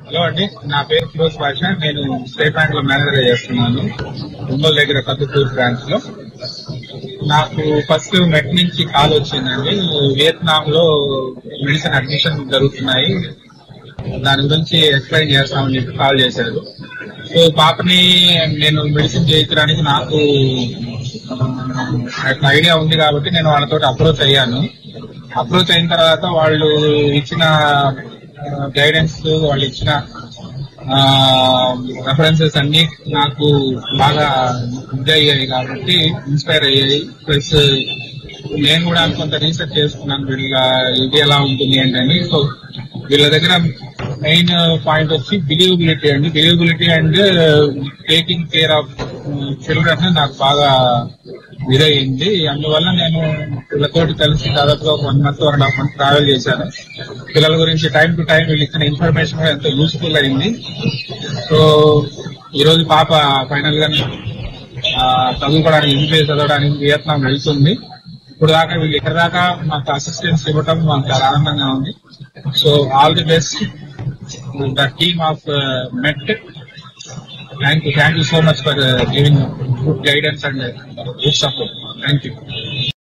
Hello అండి, నా పేరు ఫిరోజ్ బాషా. నేను స్టేట్ బ్యాంక్ లో మేనేజర్ చేస్తున్నాను ఒంగోలు దగ్గర కత్తుకూరు బ్రాంచ్ లో. నాకు ఫస్ట్ మెట్ నుంచి కాల్ వచ్చిందండి. వియత్నాం లో మెడిసిన్ అడ్మిషన్ జరుగుతున్నాయి, దాని గురించి ఎక్స్ప్లెయిన్ చేస్తామని చెప్పి కాల్ చేశారు. సో పాపని నేను మెడిసిన్ చేయించడానికి నాకు ఐడియా ఉంది కాబట్టి నేను వాళ్ళతో అప్రోచ్ అయ్యాను. అప్రోచ్ అయిన తర్వాత వాళ్ళు ఇచ్చిన గైడెన్స్, వాళ్ళు ఇచ్చిన రెఫరెన్సెస్ అన్ని నాకు బాగా ఇది అయ్యాయి కాబట్టి ఇన్స్పైర్ అయ్యాయి. ప్లస్ నేను కూడా కొంత రీసెర్చ్ చేసుకున్నాను వీళ్ళ ఇది ఎలా ఉంటుంది ఏంటని. సో వీళ్ళ దగ్గర మెయిన్ పాయింట్ వచ్చి బిలీవబిలిటీ అండి. Believability and taking care of children నాకు బాగా ఇదయింది. అందువల్ల నేను వీళ్ళతోటి కలిసి దాదాపుగా 1 month 1.5 months ట్రావెల్ చేశాను. పిల్లల గురించి టైం టు టైం వీళ్ళు ఇచ్చిన ఇన్ఫర్మేషన్ కూడా ఎంతో యూస్ఫుల్ అయింది. సో ఈరోజు పాప ఫైనల్ గా చదువుకోవడానికి, ఎంబీఏ చదవడానికి వియత్నాం వెళ్తుంది. ఇప్పుడు దాకా వీళ్ళు ఇక్కడ దాకా మాకు అసిస్టెన్స్ ఇవ్వటం మాకు చాలా ఆనందంగా ఉంది. So all the best the team of met. Thank you so much for giving good guidance and good support. Thank you.